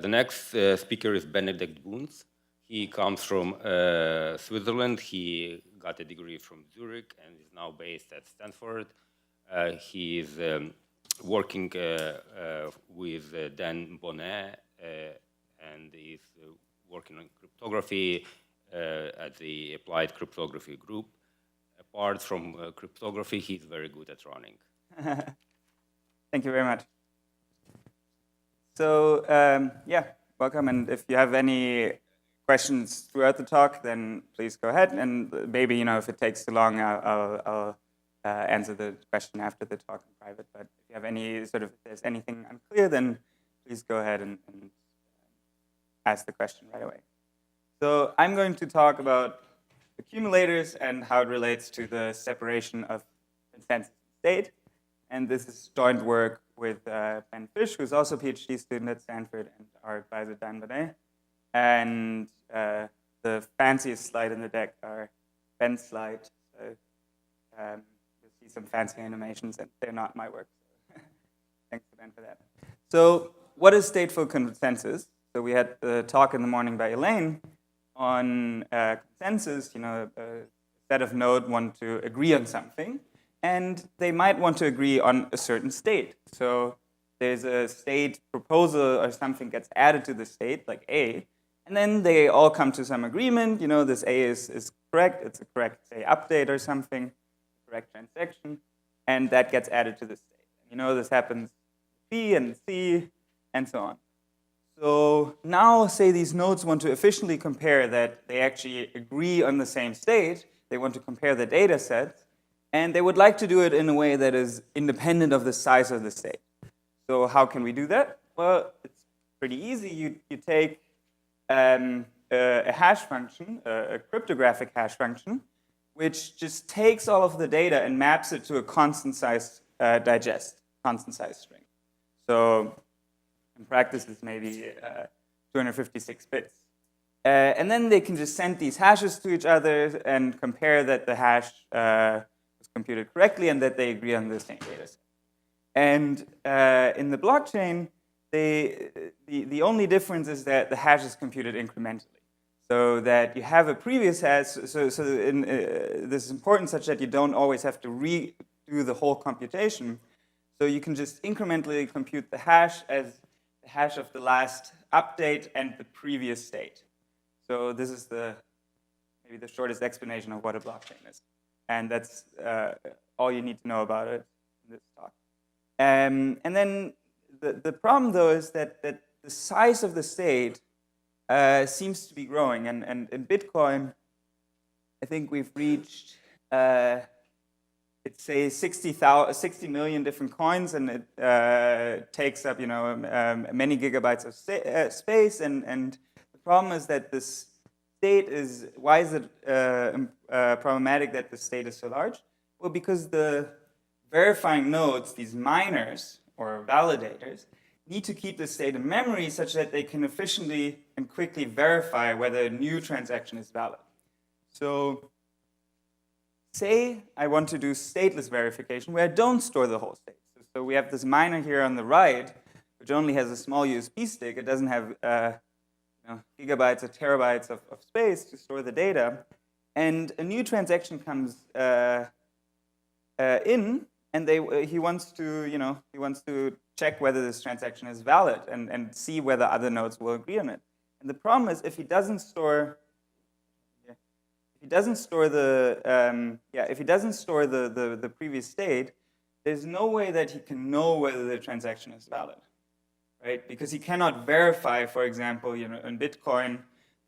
The next speaker is Benedikt Bunz. He comes from Switzerland. He got a degree from Zurich and is now based at Stanford. He is working with Dan Bonnet and is working on cryptography at the Applied Cryptography Group. Apart from cryptography, he's very good at running. Thank you very much. So yeah, welcome. And if you have any questions throughout the talk, then please go ahead. And maybe if it takes too long, I'll answer the question after the talk in private. But if you have any if there's anything unclear, then please go ahead and ask the question right away. So I'm going to talk about accumulators and how it relates to the separation of consensus and state. And this is joint work with Ben Fish, who's also a PhD student at Stanford, and our advisor, Dan Bonnet. And the fanciest slide in the deck are Ben's slides. So you'll see some fancy animations, and they're not my work. So thanks to Ben for that. So what is stateful consensus? So we had the talk in the morning by Elaine on consensus. A set of nodes want to agree on something. And they might want to agree on a certain state. So there's a state proposal or something gets added to the state, like A, and then they all come to some agreement. This A is correct. It's a correct, say, update or something, correct transaction, and that gets added to the state. This happens B and C and so on. So now, say these nodes want to efficiently compare that they actually agree on the same state. They want to compare the data sets. And they would like to do it in a way that is independent of the size of the state. So how can we do that? Well, it's pretty easy. You take a hash function, a cryptographic hash function, which just takes all of the data and maps it to a constant size constant size string. So in practice, it's maybe 256 bits. And then they can just send these hashes to each other and compare that the hash computed correctly and that they agree on the same data set. And in the blockchain, the only difference is that the hash is computed incrementally. So that you have a previous hash, this is important such that you don't always have to redo the whole computation. So you can just incrementally compute the hash as the hash of the last update and the previous state. So this is maybe the shortest explanation of what a blockchain is. And that's all you need to know about it in this talk. And then the problem, though, is that the size of the state seems to be growing. And in Bitcoin, I think we've reached, it's say 60 million different coins, and it takes up many gigabytes of space. And the problem is that this state is, why is it problematic that the state is so large? Well, because the verifying nodes, these miners or validators, need to keep the state in memory such that they can efficiently and quickly verify whether a new transaction is valid. So say I want to do stateless verification where I don't store the whole state. So we have this miner here on the right, which only has a small USB stick. It doesn't have gigabytes or terabytes of space to store the data, and a new transaction comes in, and he wants to check whether this transaction is valid and see whether other nodes will agree on it. And the problem is if he doesn't store the previous state, there's no way that he can know whether the transaction is valid. Right? Because he cannot verify, for example, in Bitcoin,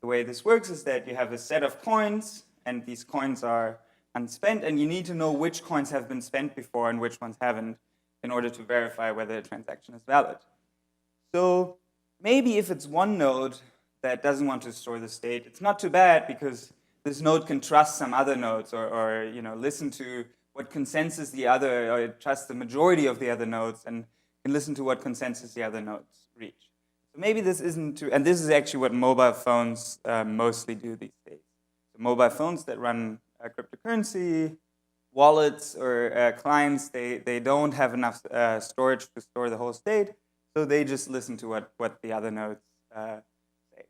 the way this works is that you have a set of coins, and these coins are unspent, and you need to know which coins have been spent before and which ones haven't in order to verify whether a transaction is valid. So maybe if it's one node that doesn't want to store the state, it's not too bad because this node can trust some other nodes or listen to what consensus or trust the majority of the other nodes and can listen to what consensus the other nodes reach. So maybe this isn't too, and this is actually what mobile phones mostly do these days. So mobile phones that run cryptocurrency, wallets or clients, they don't have enough storage to store the whole state, so they just listen to what the other nodes state.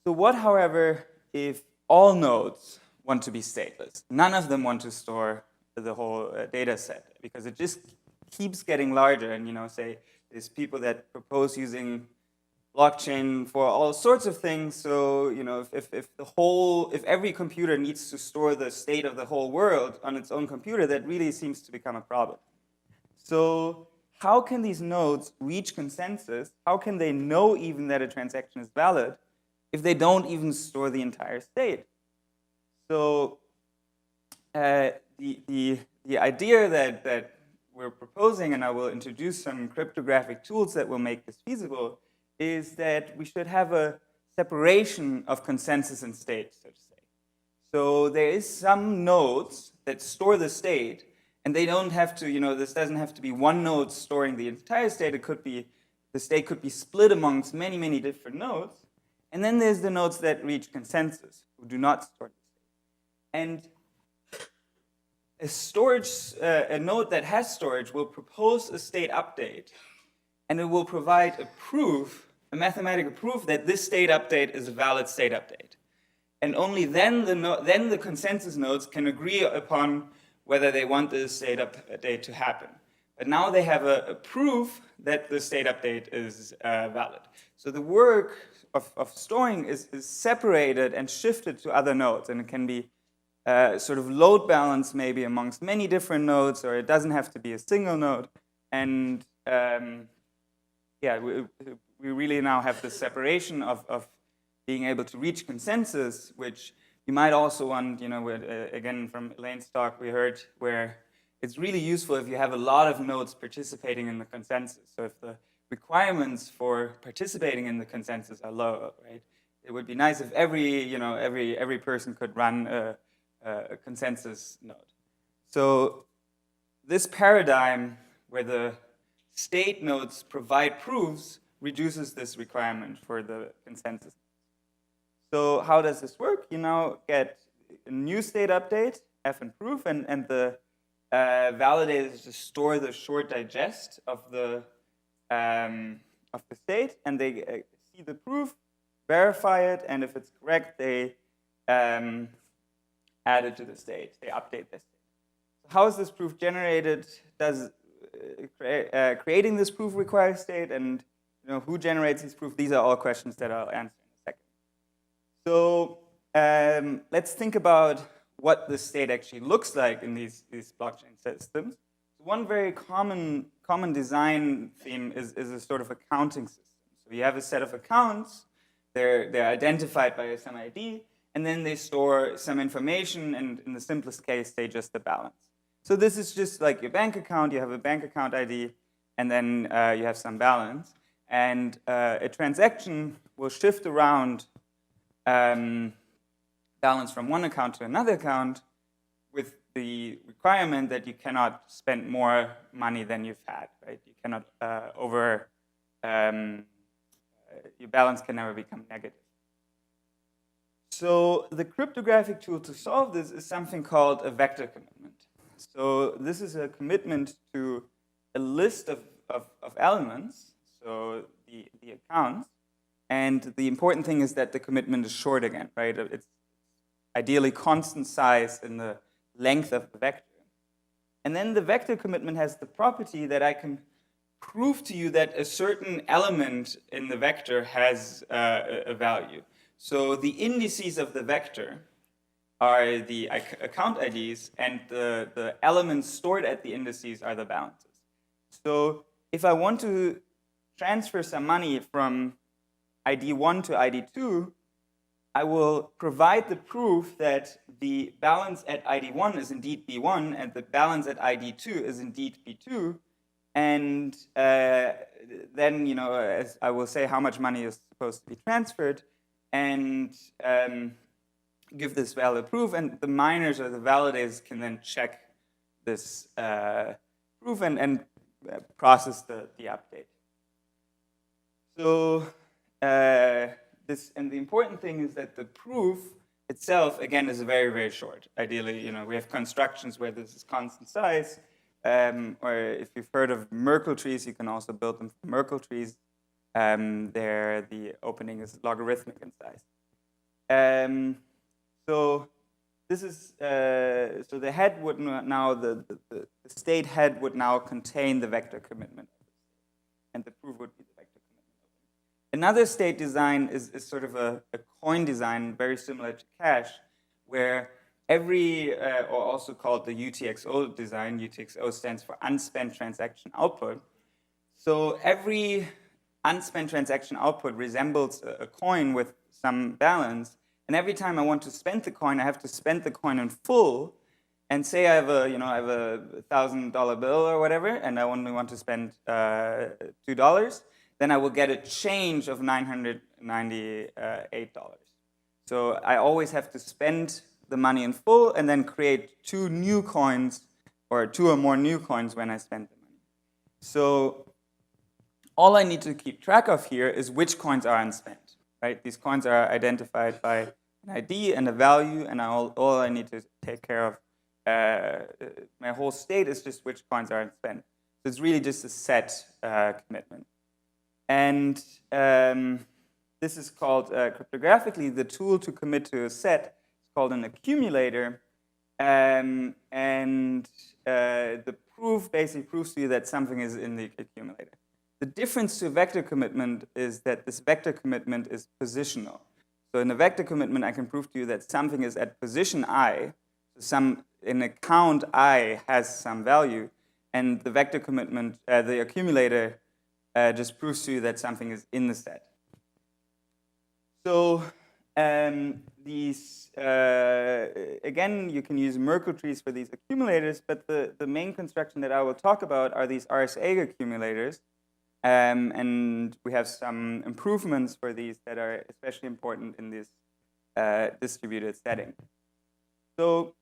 So what, however, if all nodes want to be stateless? None of them want to store the whole data set because it just keeps getting larger. And, say there's people that propose using blockchain for all sorts of things. So, if every computer needs to store the state of the whole world on its own computer, that really seems to become a problem. So how can these nodes reach consensus? How can they know even that a transaction is valid if they don't even store the entire state? So the idea that we're proposing, and I will introduce some cryptographic tools that will make this feasible, is that we should have a separation of consensus and state, so to say. So there is some nodes that store the state, and they don't have to, this doesn't have to be one node storing the entire state. It could be, the state could be split amongst many, many different nodes. And then there's the nodes that reach consensus, who do not store the state. And a node that has storage will propose a state update, and it will provide a proof, a mathematical proof that this state update is a valid state update. And only then the consensus nodes can agree upon whether they want this state update to happen. But now they have a proof that the state update is valid. So the work of storing is separated and shifted to other nodes, and it can be sort of load balanced maybe amongst many different nodes, or it doesn't have to be a single node. And yeah, we really now have this separation of being able to reach consensus, which you might also want, again, from Elaine's talk we heard, where it's really useful if you have a lot of nodes participating in the consensus. So if the requirements for participating in the consensus are low, right? It would be nice if every person could run a consensus node. So this paradigm where the state nodes provide proofs reduces this requirement for the consensus. So how does this work? You now get a new state update, F and proof, and the validators just store the short digest of the state, and they see the proof, verify it, and if it's correct, they add it to the state. They update the state. So how is this proof generated? Does creating this proof require state, and who generates this proof? These are all questions that I'll answer in a second. So let's think about what the state actually looks like in these blockchain systems. One very common design theme is a sort of accounting system. So you have a set of accounts, they're identified by some ID, and then they store some information, and in the simplest case, they just the balance. So this is just like your bank account. You have a bank account ID, and then you have some balance. And a transaction will shift around balance from one account to another account with the requirement that you cannot spend more money than you've had, right? You cannot your balance can never become negative. So the cryptographic tool to solve this is something called a vector commitment. So this is a commitment to a list of elements, so the accounts. And the important thing is that the commitment is short again, right? It's ideally constant size in the length of the vector. And then the vector commitment has the property that I can prove to you that a certain element in the vector has a value. So the indices of the vector are the account IDs, and the elements stored at the indices are the balances. So if I want to transfer some money from ID 1 to ID 2, I will provide the proof that the balance at ID 1 is indeed B1 and the balance at ID 2 is indeed B2. And then, as I will say how much money is supposed to be transferred and give this valid proof. And the miners or the validators can then check this proof and process the update. So and the important thing is that the proof itself, again, is very, very short. Ideally, we have constructions where this is constant size, or if you've heard of Merkle trees, you can also build them from Merkle trees. the opening is logarithmic in size. So this is so the head would now the state head would now contain the vector commitment, and the proof would be the vector commitment. Another state design is sort of a coin design, very similar to cache, where every, or also called the UTXO design, UTXO stands for unspent transaction output. So every unspent transaction output resembles a coin with some balance, and every time I want to spend the coin, I have to spend the coin in full. And say I have a, I have a $1,000 bill or whatever, and I only want to spend $2, then I will get a change of $998. So I always have to spend the money in full and then create 2 new coins, or 2 or more new coins when I spend the money. So all I need to keep track of here is which coins are unspent, right? These coins are identified by an ID and a value, and all I need to take care of, my whole state is just which coins are unspent. So it's really just a set commitment. And this is called, cryptographically, the tool to commit to a set is called an accumulator. And the proof basically proves to you that something is in the accumulator. The difference to a vector commitment is that this vector commitment is positional. So in a vector commitment, I can prove to you that something is at position I, so in a count I has some value, and the vector commitment, the accumulator, just proves to you that something is in the set. So these, again, you can use Merkle trees for these accumulators, but the main construction that I will talk about are these RSA accumulators. And we have some improvements for these that are especially important in this distributed setting. So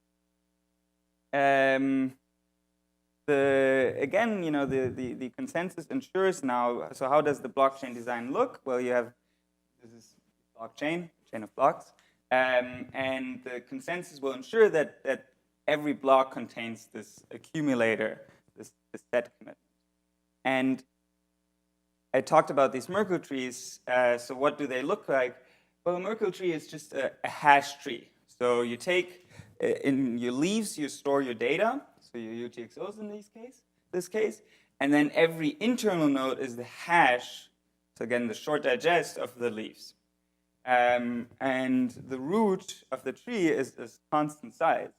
again, the consensus ensures now, so how does the blockchain design look? Well, you have, this is blockchain, chain of blocks, and the consensus will ensure that every block contains this accumulator, this set commitment. And I talked about these Merkle trees. So what do they look like? Well, a Merkle tree is just a hash tree. So you take, in your leaves, you store your data, so your UTXOs in this case, and then every internal node is the hash, so again, the short digest of the leaves. And the root of the tree is constant size.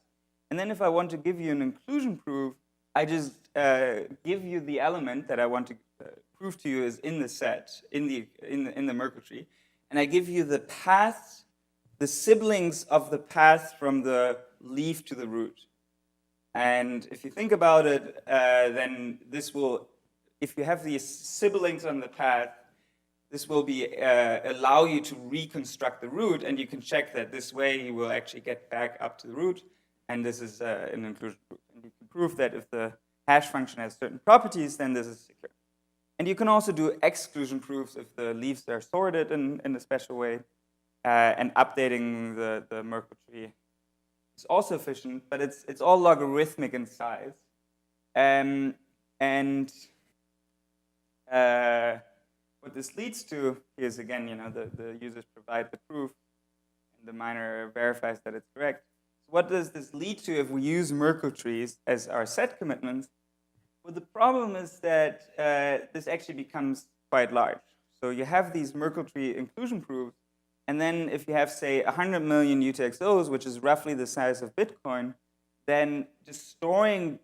And then if I want to give you an inclusion proof, I just give you the element that I want to prove to you is in the set, in the Merkle tree, and I give you the paths, the siblings of the path from the leaf to the root. And if you think about it, then this will, if you have these siblings on the path, this will be allow you to reconstruct the root, and you can check that this way you will actually get back up to the root, and this is an inclusion proof. And you can prove that if the hash function has certain properties, then this is secure. And you can also do exclusion proofs if the leaves are sorted in a special way, and updating the Merkle tree is also efficient, but it's all logarithmic in size. And what this leads to is, again, the users provide the proof, and the miner verifies that it's correct. So what does this lead to if we use Merkle trees as our set commitments? Well, the problem is that this actually becomes quite large. So you have these Merkle tree inclusion proofs, and then if you have, say, 100 million UTXOs, which is roughly the size of Bitcoin, then just storing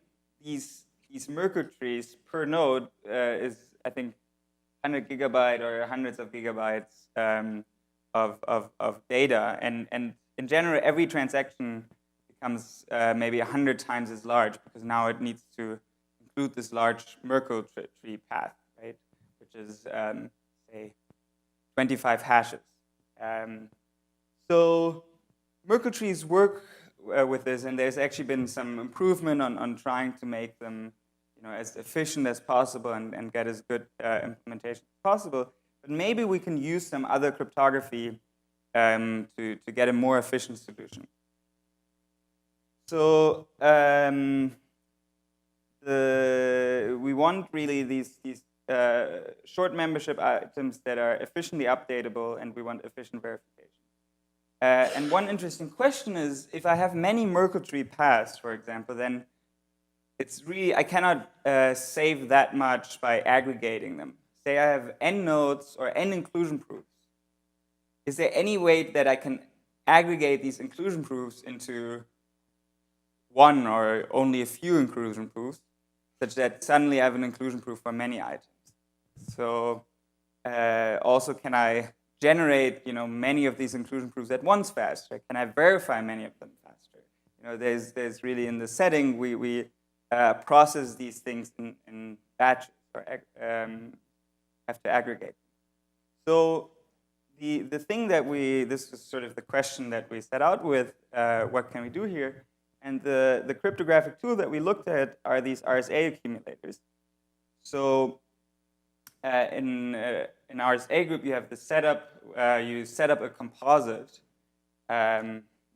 these Merkle trees per node is, I think, 100 gigabyte or hundreds of gigabytes of data. And in general, every transaction becomes maybe 100 times as large, because now it needs to include this large Merkle tree path, right? Which is, say, 25 hashes. So Merkle trees work with this, and there's actually been some improvement on trying to make them, as efficient as possible and get as good implementation as possible. But maybe we can use some other cryptography to get a more efficient solution. So we want really these short membership items that are efficiently updatable, and we want efficient verification. And one interesting question is, if I have many Merkle tree paths, for example, then it's really, I cannot save that much by aggregating them. Say I have n nodes or n inclusion proofs. Is there any way that I can aggregate these inclusion proofs into one or only a few inclusion proofs, such that suddenly I have an inclusion proof for many items? So also, can I generate many of these inclusion proofs at once faster? Can I verify many of them faster? There's really, in the setting, we process these things in batches, or have to aggregate. So the thing that this is sort of the question that we set out with, what can we do here? And the cryptographic tool that we looked at are these RSA accumulators. So in RSA group, you have the setup, you set up a composite,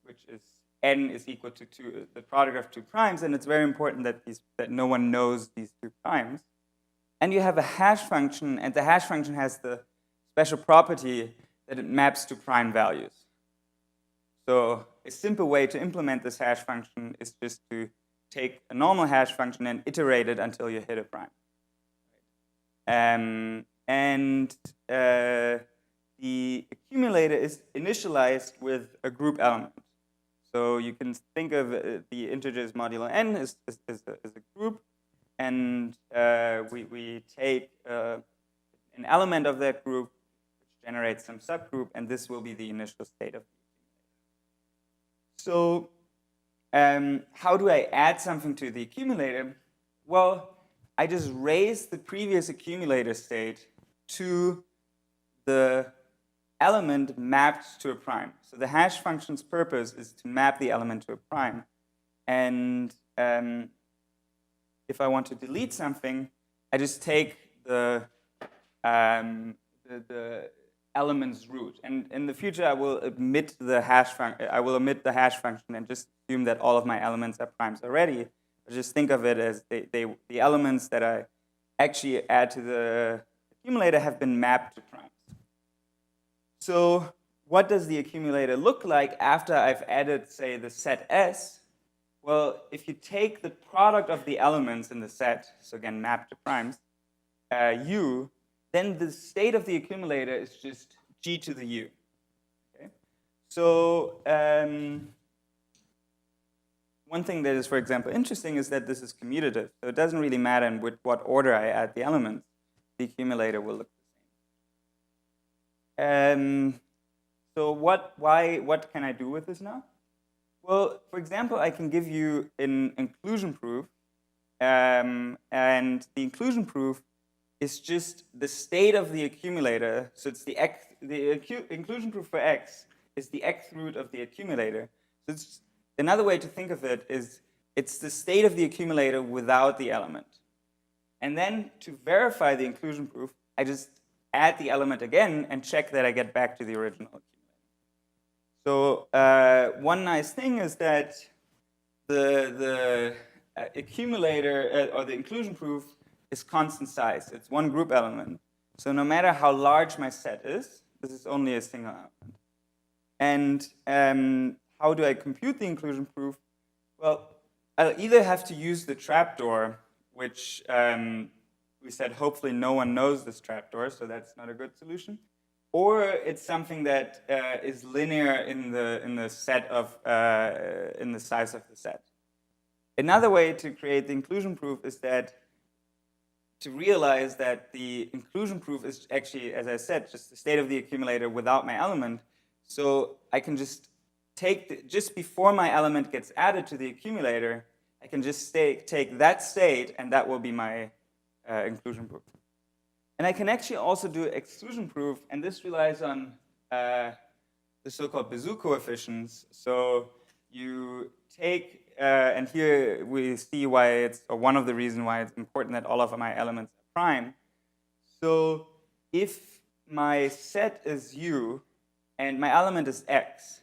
which is n is equal to the product of 2 primes, and it's very important that no one knows these 2 primes. And you have a hash function, and the hash function has the special property that it maps to prime values. So a simple way to implement this hash function is just to take a normal hash function and iterate it until you hit a prime. The accumulator is initialized with a group element. So you can think of the integers modulo n as a group, and we take an element of that group, which generates some subgroup, and this will be the initial state of the accumulator. So how do I add something to the accumulator? Well, I just raise the previous accumulator state to the element mapped to a prime. So the hash function's purpose is to map the element to a prime. And if I want to delete something, I just take the element's root. And in the future, I will omit the hash function and just assume that all of my elements are primes already. Just think of it as the elements that I actually add to the accumulator have been mapped to primes. So what does the accumulator look like after I've added, say, the set S? Well, if you take the product of the elements in the set, so again, mapped to primes, U, then the state of the accumulator is just G to the U. Okay? So one thing that is, for example, interesting is that this is commutative. So it doesn't really matter in what order I add the elements. The accumulator will look the same. So what can I do with this now? Well, for example, I can give you an inclusion proof, and the inclusion proof is just the state of the accumulator. So it's the inclusion proof for X is the X root of the accumulator. So it's, another way to think of it is it's the state of the accumulator without the element. And then to verify the inclusion proof, I just add the element again and check that I get back to the original accumulator. So one nice thing is that the accumulator or the inclusion proof is constant size. It's one group element. So no matter how large my set is, this is only a single element. And how do I compute the inclusion proof? Well, I'll either have to use the trapdoor, which we said hopefully no one knows this trapdoor, so that's not a good solution. Or it's something that is linear in the set of in the size of the set. Another way to create the inclusion proof is that to realize that the inclusion proof is actually, as I said, just the state of the accumulator without my element. So I can just take just before my element gets added to the accumulator, I can just take that state, and that will be my inclusion proof. And I can actually also do exclusion proof, and this relies on the so-called Bézout coefficients. So you take, and here we see why it's, or one of the reasons why it's important that all of my elements are prime. So if my set is U and my element is X,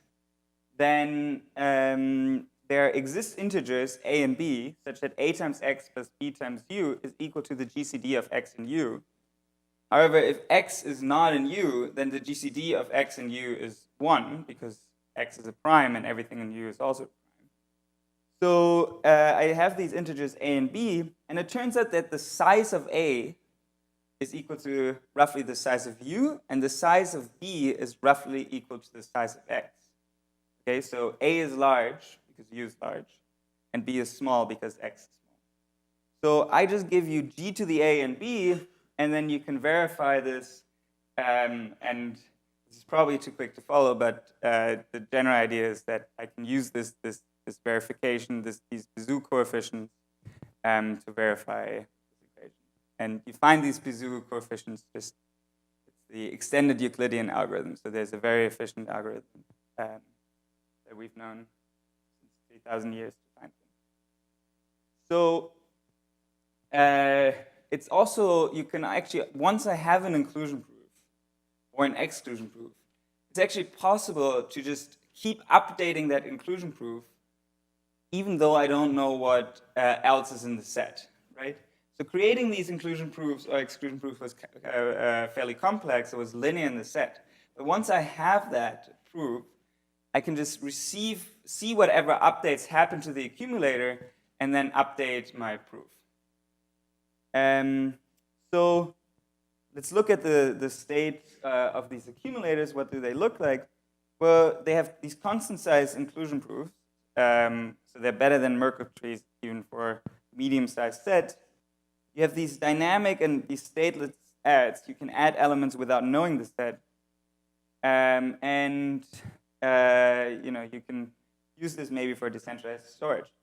then there exist integers A and B such that A times X plus B times U is equal to the GCD of X and U. However, if x is not in U, then the GCD of x in U is 1, because x is a prime and everything in U is also a prime. So I have these integers a and b, and it turns out that the size of a is equal to roughly the size of U, and the size of b is roughly equal to the size of x. Okay, so a is large because U is large, and b is small because x is small. So I just give you g to the a and b, and then you can verify this, and this is probably too quick to follow, but the general idea is that I can use this verification, these Bezout coefficients, to verify this equation. And you find these Bezout coefficients it's the extended Euclidean algorithm. So there's a very efficient algorithm that we've known since 3,000 years to find them. So it's also, you can actually, once I have an inclusion proof or an exclusion proof, it's actually possible to just keep updating that inclusion proof even though I don't know what else is in the set, right? So creating these inclusion proofs or exclusion proofs was fairly complex. It was linear in the set. But once I have that proof, I can just see whatever updates happen to the accumulator and then update my proof. So let's look at the state of these accumulators. What do they look like? Well, they have these constant size inclusion proofs. So they're better than Merkle trees even for medium-sized set. You have these dynamic and these stateless adds. You can add elements without knowing the set. You can use this maybe for decentralized storage.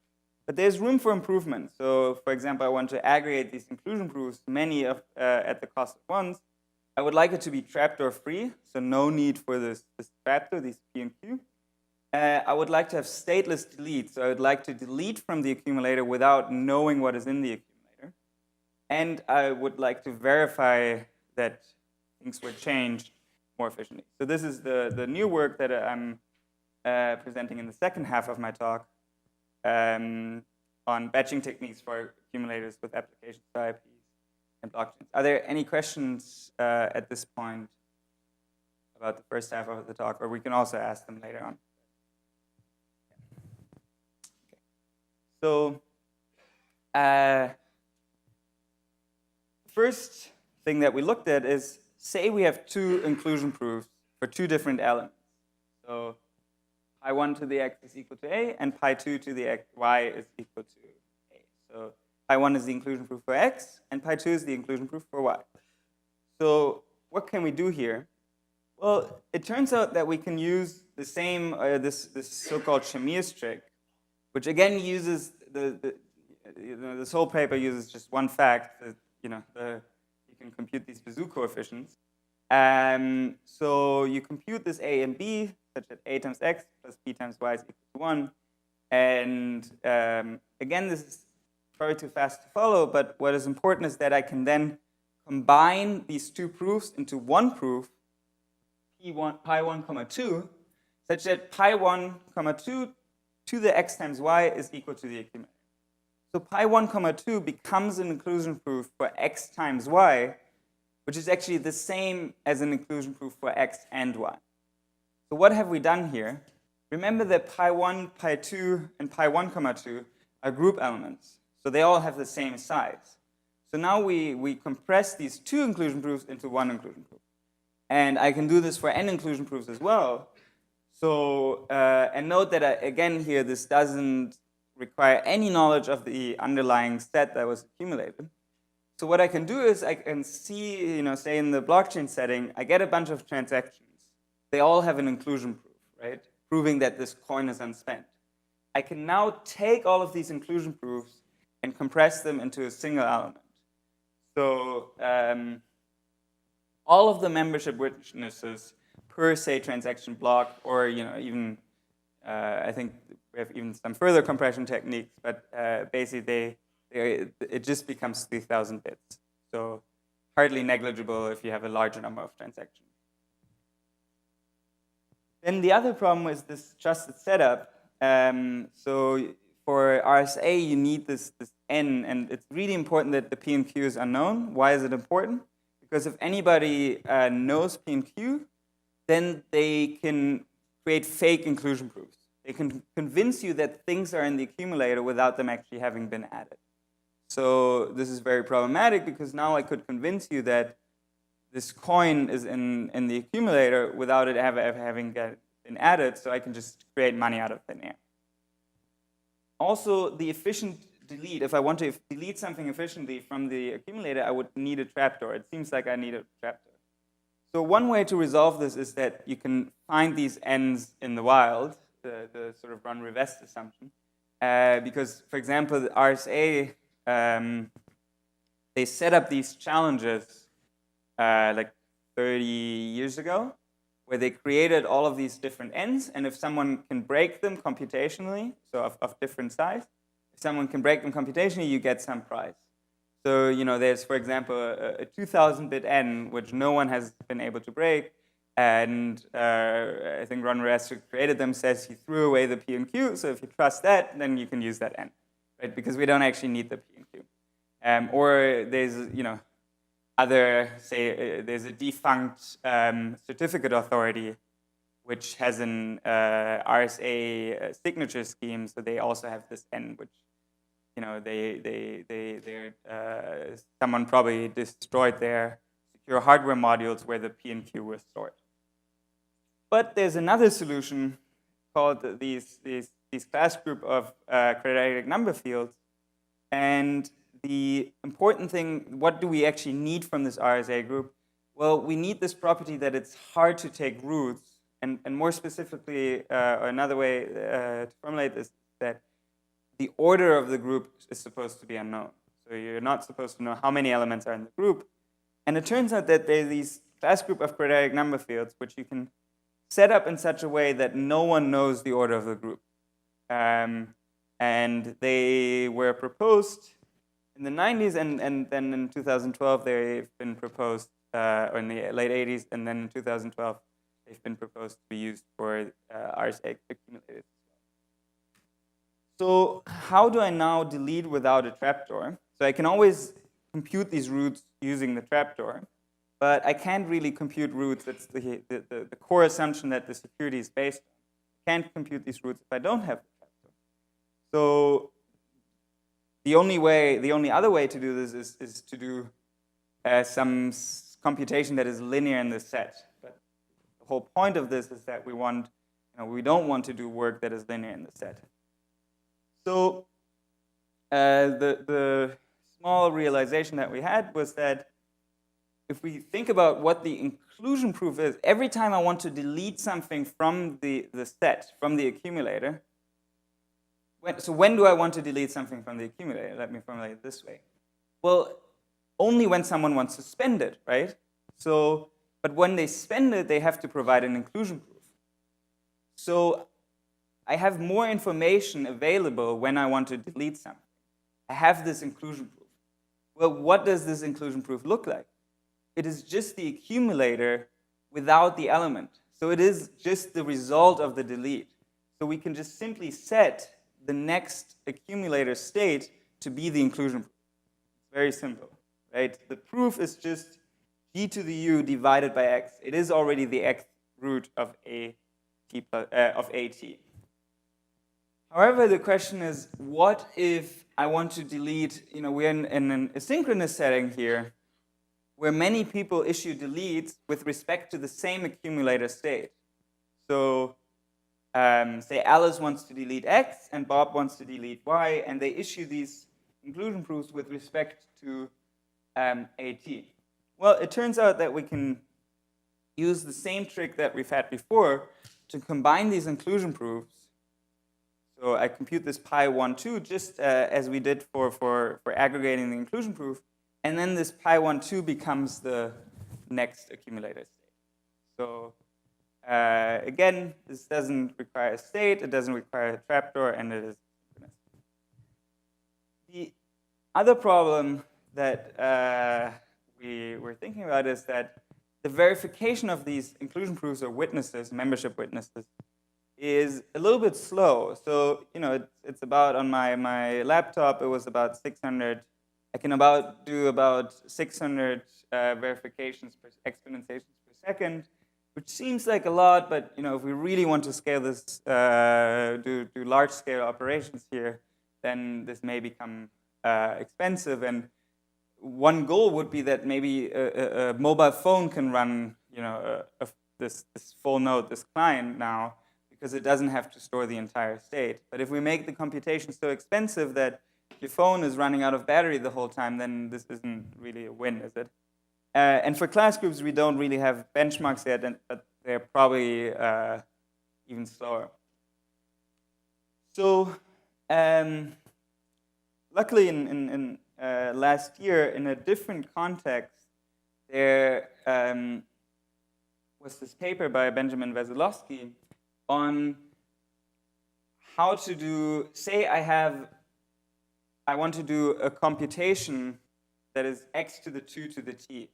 But there's room for improvement. So, for example, I want to aggregate these inclusion proofs, many of at the cost of ones. I would like it to be trapdoor free, so no need for this trapdoor, these P and Q. I would like to have stateless delete, so I would like to delete from the accumulator without knowing what is in the accumulator. And I would like to verify that things were changed more efficiently. So this is the new work that I'm presenting in the second half of my talk on batching techniques for accumulators with applications for IPs and blockchains. Are there any questions at this point about the first half of the talk, or we can also ask them later on? Okay. So first thing that we looked at is, say we have two inclusion proofs for two different elements. So pi1 to the x is equal to a, and pi2 to the y is equal to a. So pi1 is the inclusion proof for x, and pi2 is the inclusion proof for y. So what can we do here? Well, it turns out that we can use the same, this so-called Shamir's trick, which again uses this whole paper uses just one fact that you can compute these Bezout coefficients. So you compute this a and b such that a times x plus b times y is equal to 1. And again, this is probably too fast to follow, but what is important is that I can then combine these two proofs into one proof, pi1, 2, such that pi1, 2 to the x times y is equal to the accumulator. So pi1, 2 becomes an inclusion proof for x times y, which is actually the same as an inclusion proof for x and y. So what have we done here? Remember that pi1, pi2, and pi1, 2 are group elements. So they all have the same size. So now we compress these two inclusion proofs into one inclusion proof. And I can do this for n inclusion proofs as well. So, and note that again here, this doesn't require any knowledge of the underlying set that was accumulated. So what I can do is I can see, say in the blockchain setting, I get a bunch of transactions. They all have an inclusion proof, right? Proving that this coin is unspent. I can now take all of these inclusion proofs and compress them into a single element. So all of the membership witnesses per, say, transaction block, or even I think we have even some further compression techniques, but basically it just becomes 3,000 bits. So hardly negligible if you have a larger number of transactions. Then the other problem is this trusted setup. So for RSA, you need this n, and it's really important that the P and Q is unknown. Why is it important? because if anybody knows P and Q, then they can create fake inclusion proofs. They can convince you that things are in the accumulator without them actually having been added. So this is very problematic because now I could convince you that this coin is in the accumulator without it ever having been added, so I can just create money out of thin air. Also, the efficient delete, if I want to delete something efficiently from the accumulator, I would need a trapdoor. It seems like I need a trapdoor. So one way to resolve this is that you can find these ends in the wild, the sort of run-revest assumption, because, for example, the RSA, they set up these challenges like 30 years ago, where they created all of these different ends, and if someone can break them computationally, so of different size, if someone can break them computationally, you get some prize. So, there's, for example, a 2000-bit n, which no one has been able to break, and I think Ron Rest, who created them, says he threw away the P and Q, so if you trust that, then you can use that n, right? Because we don't actually need the P and Q. Or there's, there's a defunct certificate authority which has an RSA signature scheme, so they also have this n, which someone probably destroyed their secure hardware modules where the P and Q were stored. But there's another solution called these class group of quadratic number fields, and the important thing, what do we actually need from this RSA group? Well, we need this property that it's hard to take roots, and more specifically, or another way to formulate this, that the order of the group is supposed to be unknown. So you're not supposed to know how many elements are in the group. And it turns out that there's these class group of quadratic number fields which you can set up in such a way that no one knows the order of the group. And they were proposed in the 90s, and then in 2012 they've been proposed, or in the late 80s, and then in 2012 they've been proposed to be used for RSA accumulators. So how do I now delete without a trapdoor? So I can always compute these roots using the trapdoor, but I can't really compute roots. That's the core assumption that the security is based on. I can't compute these roots if I don't have the trapdoor. So the only other way to do this is to do some computation that is linear in the set. But the whole point of this is that we don't want to do work that is linear in the set. So the small realization that we had was that if we think about what the inclusion proof is, every time I want to delete something from the set, from the accumulator, when do I want to delete something from the accumulator? Let me formulate it this way. Well, only when someone wants to spend it, right? So, but when they spend it, they have to provide an inclusion proof. So I have more information available when I want to delete something. I have this inclusion proof. Well, what does this inclusion proof look like? It is just the accumulator without the element. So it is just the result of the delete. So we can just simply set the next accumulator state to be the inclusion proof. It's very simple, right? The proof is just g to the u divided by x. It is already the x root of at. However, the question is, what if I want to delete, we're in an asynchronous setting here, where many people issue deletes with respect to the same accumulator state. So say Alice wants to delete X and Bob wants to delete Y, and they issue these inclusion proofs with respect to AT. Well, it turns out that we can use the same trick that we've had before to combine these inclusion proofs. So I compute this pi12 just as we did for aggregating the inclusion proof, and then this pi12 becomes the next accumulator state. So again, this doesn't require a state, it doesn't require a trapdoor, and it is synchronous. The other problem that we were thinking about is that the verification of these inclusion proofs or witnesses, membership witnesses, is a little bit slow. So, it's about, on my laptop, it was about 600 I can do about 600 verifications per exponentiations per second, which seems like a lot, but if we really want to scale this, do large-scale operations here, then this may become expensive. And one goal would be that maybe a mobile phone can run, this full node, this client now, because it doesn't have to store the entire state. But if we make the computation so expensive that your phone is running out of battery the whole time, then this isn't really a win, is it? And for class groups, we don't really have benchmarks yet, but they're probably even slower. So luckily, in last year, in a different context, there was this paper by Benjamin Wesolowski on how to do, say I want to do a computation that is x to the 2 to the t.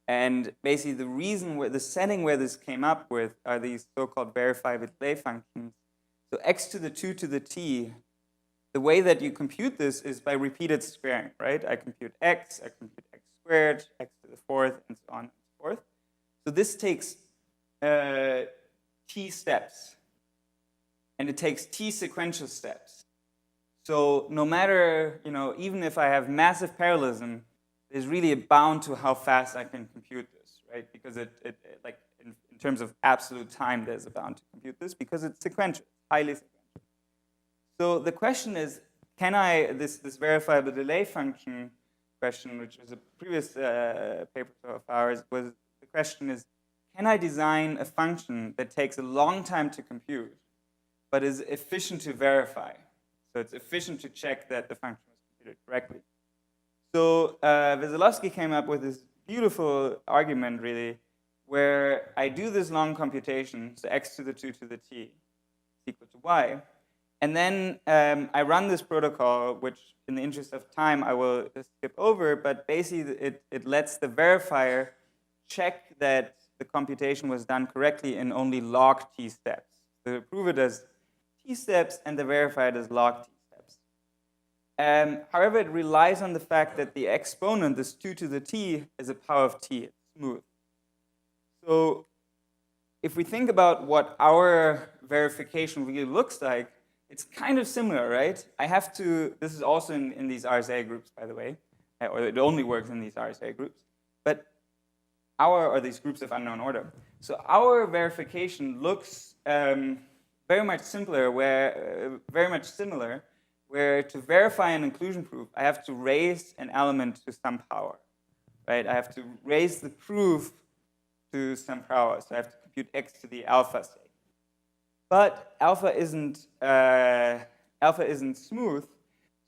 And basically the setting where this came up with are these so-called verify with delay functions. So x to the 2 to the t, the way that you compute this is by repeated squaring, right? I compute x, I compute x squared, x to the 4th, and so on and so forth. So this takes t steps, and it takes t sequential steps. So no matter, even if I have massive parallelism, there's really a bound to how fast I can compute this, right? Because like in terms of absolute time, there's a bound to compute this because it's sequential, highly sequential. So the question is, can I, this verifiable delay function question, which was a previous paper of ours, was the question is, can I design a function that takes a long time to compute, but is efficient to verify? So it's efficient to check that the function was computed correctly. So Wesolowski came up with this beautiful argument, really, where I do this long computation, so x to the 2 to the t is equal to y. And then I run this protocol, which in the interest of time, I will skip over. But basically, it lets the verifier check that the computation was done correctly in only log t steps. So the approver does t steps, and the verifier does log t steps. However, it relies on the fact that the exponent, this 2 to the t, is a power of t. It's smooth. So if we think about what our verification really looks like, it's kind of similar, right? I have to, this is also in these RSA groups, by the way, or it only works in these RSA groups, but or these groups of unknown order. So our verification looks very much similar, where to verify an inclusion proof, I have to raise an element to some power, right? I have to raise the proof to some power, so I have to compute x to the alpha state. But alpha isn't smooth,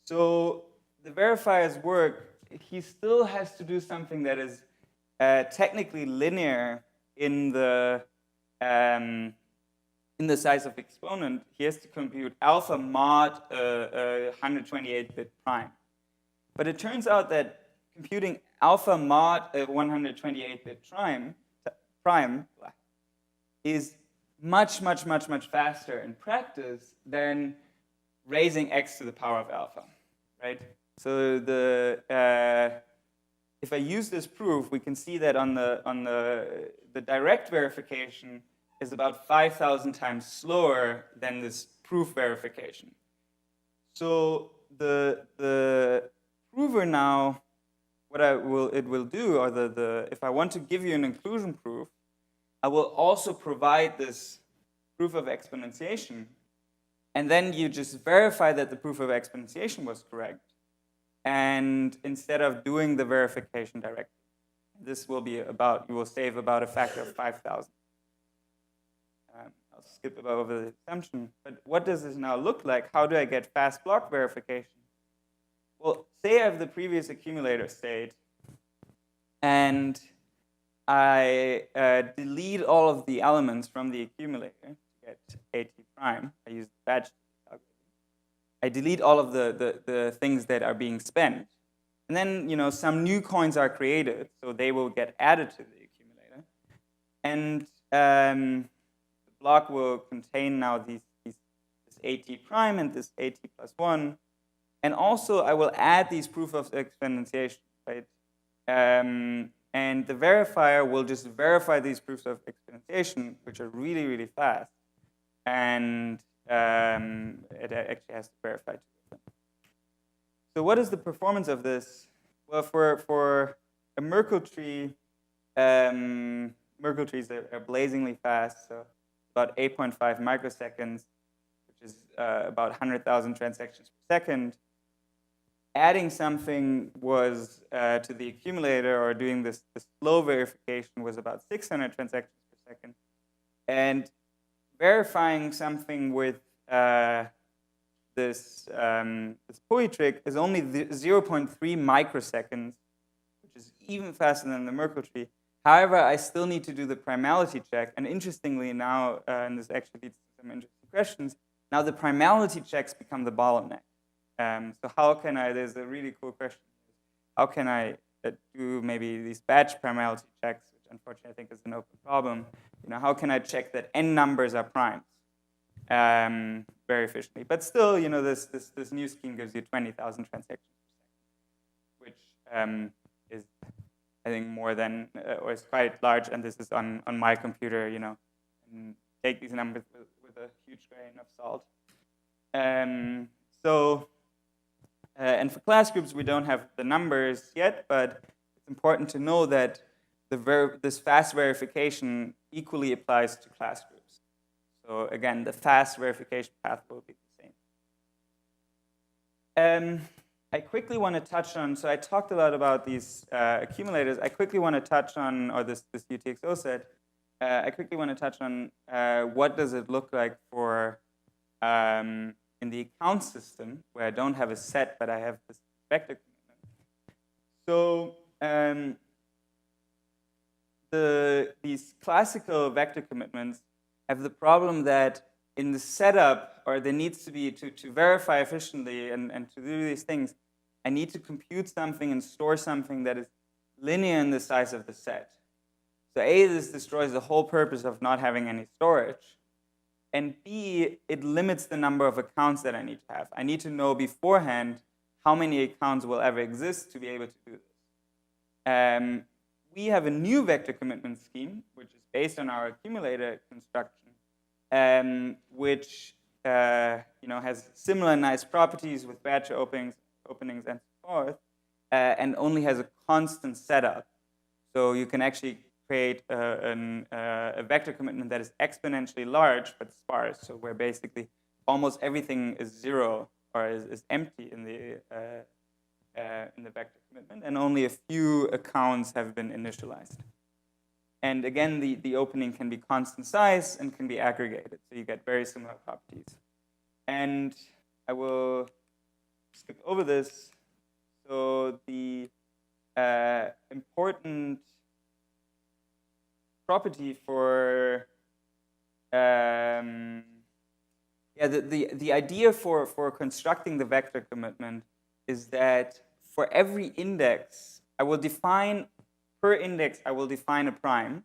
so the verifier's work, he still has to do something that is technically linear in the size of exponent. He has to compute alpha mod 128-bit prime. But it turns out that computing alpha mod 128-bit prime is much faster in practice than raising x to the power of alpha, right? So if I use this proof, we can see that on the direct verification is about 5,000 times slower than this proof verification. So the prover now, what it will do, or if I want to give you an inclusion proof, I will also provide this proof of exponentiation, and then you just verify that the proof of exponentiation was correct, and instead of doing the verification directly. This will be you will save about a factor of 5,000. I'll skip over the assumption, but what does this now look like? How do I get fast block verification? Well, say I have the previous accumulator state, and I delete all of the elements from the accumulator to get AT prime. I use the batch algorithm. I delete all of the things that are being spent. And then some new coins are created, so they will get added to the accumulator. And the block will contain now this AT prime and this AT plus 1. And also, I will add these proof of exponentiation, right? And the verifier will just verify these proofs of exponentiation, which are really, really fast. And it actually has to verify two of them. So what is the performance of this? Well, for a Merkle tree, Merkle trees are blazingly fast, so about 8.5 microseconds, which is about 100,000 transactions per second. Adding something was to the accumulator, or doing this slow verification, was about 600 transactions per second. And verifying something with this POE trick is only 0.3 microseconds, which is even faster than the Merkle tree. However, I still need to do the primality check. And interestingly now, and this actually leads to some interesting questions, now the primality checks become the bottleneck. So how can I, there's a really cool question, how can I do maybe these batch primality checks, which unfortunately I think is an open problem. How can I check that n numbers are primes very efficiently? But still, this new scheme gives you 20,000 transactions per second, which is, I think, more than, or is quite large, and this is on my computer, and take these numbers with a huge grain of salt. And for class groups, we don't have the numbers yet, but it's important to know that this fast verification equally applies to class groups. So again, the fast verification path will be the same. I quickly want to touch on, so I talked a lot about these accumulators. I quickly want to touch on, or this UTXO set, I quickly want to touch on what does it look like for in the account system, where I don't have a set, but I have this vector commitment. So these classical vector commitments have the problem that in the setup, or there needs to be, to verify efficiently and to do these things, I need to compute something and store something that is linear in the size of the set. So A, this destroys the whole purpose of not having any storage. And B, it limits the number of accounts that I need to have. I need to know beforehand how many accounts will ever exist to be able to do this. We have a new vector commitment scheme, which is based on our accumulator construction, which has similar nice properties with batch openings and so forth, and only has a constant setup. So you can actually create a vector commitment that is exponentially large but sparse, so where basically almost everything is zero or is empty in the vector commitment, and only a few accounts have been initialized. And again, the opening can be constant size and can be aggregated, so you get very similar properties. And I will skip over this. So the important property for the idea for constructing the vector commitment is that for every index, I will define, per index, I will define a prime.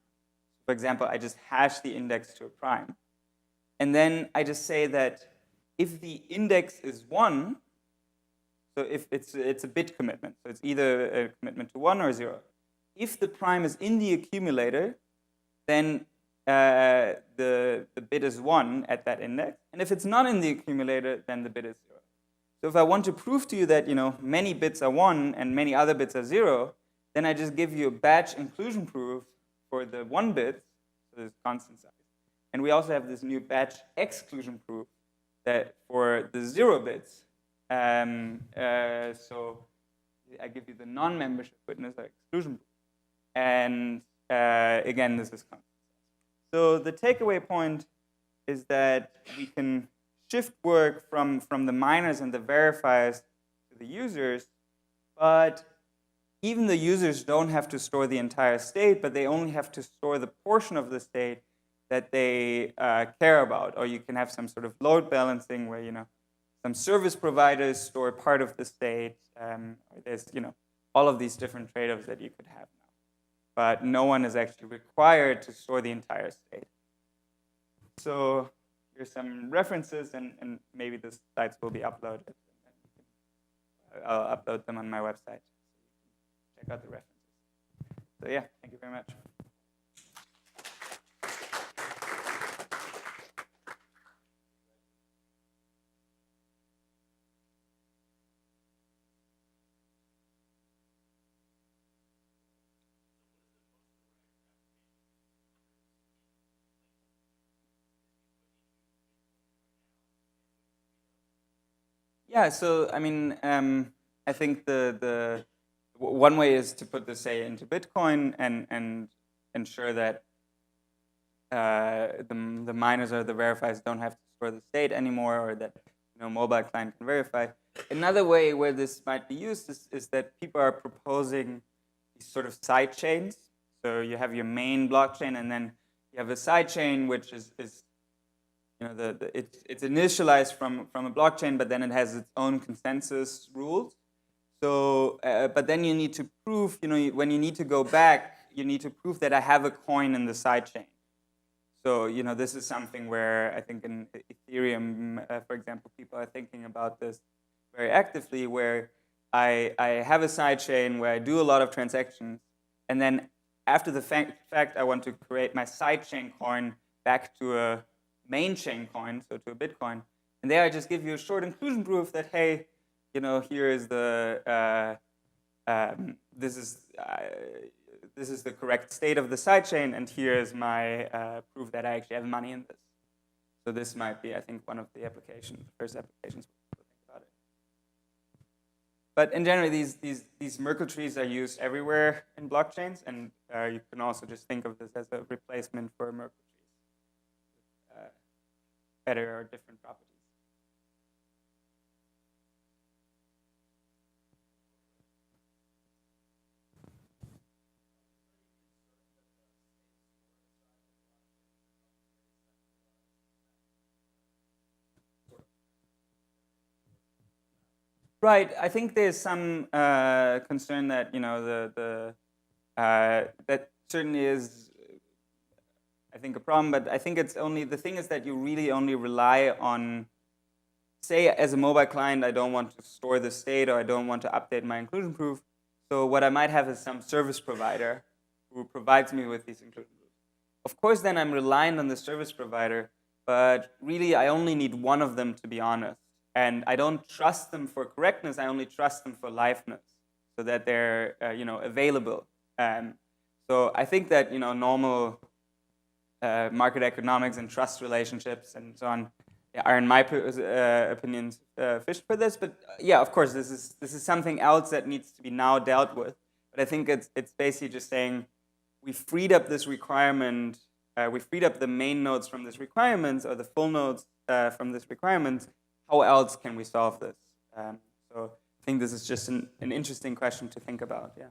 For example, I just hash the index to a prime. And then I just say that if the index is 1, so if it's a bit commitment, so it's either a commitment to 1 or 0. If the prime is in the accumulator, then the bit is 1 at that index. And if it's not in the accumulator, then the bit is 0. So if I want to prove to you that many bits are 1 and many other bits are 0, then I just give you a batch inclusion proof for the 1 bit, so this constant size. And we also have this new batch exclusion proof that for the 0 bits. So I give you the non-membership witness or exclusion proof. And again, this is constant. So the takeaway point is that we can shift work from the miners and the verifiers to the users, but even the users don't have to store the entire state, but they only have to store the portion of the state that they care about. Or you can have some sort of load balancing where some service providers store part of the state. There's all of these different trade-offs that you could have now, but no one is actually required to store the entire state. So here's some references, and maybe the slides will be uploaded. I'll upload them on my website. Check out the references. So yeah, thank you very much. Yeah, so I mean, I think the one way is to put this, say, into Bitcoin and ensure that the miners or the verifies don't have to store the state anymore, or that mobile client can verify. Another way where this might be used is that people are proposing these sort of side chains. So you have your main blockchain, and then you have a side chain which is it's initialized from a blockchain, but then it has its own consensus rules. So, but then you need to prove, when you need to go back, you need to prove that I have a coin in the sidechain. So, this is something where I think in Ethereum, for example, people are thinking about this very actively, where I have a sidechain where I do a lot of transactions, and then after the fact, I want to create my sidechain coin back to a main chain coin, so to a Bitcoin. And there I just give you a short inclusion proof that, hey, here is the, this is the correct state of the sidechain, and here is my proof that I actually have money in this. So this might be, I think, one of the first applications we'll think about it. But in general, these Merkle trees are used everywhere in blockchains, and you can also just think of this as a replacement for Merkle trees. Better or different properties. Right. I think there's some concern that that certainly is, I think, a problem, but I think it's only, the thing is that you really only rely on, say, as a mobile client, I don't want to store the state, or I don't want to update my inclusion proof. So what I might have is some service provider who provides me with these inclusion proofs. Of course, then I'm reliant on the service provider, but really I only need one of them, to be honest. And I don't trust them for correctness, I only trust them for liveness, so that they're available. So I think that normal market economics and trust relationships and so on are, in my opinions, fished for this. But yeah, of course, this is something else that needs to be now dealt with. But I think it's basically just saying we freed up this requirement. We freed up the main nodes from this requirement, or the full nodes from this requirement. How else can we solve this? So I think this is just an interesting question to think about. Yeah.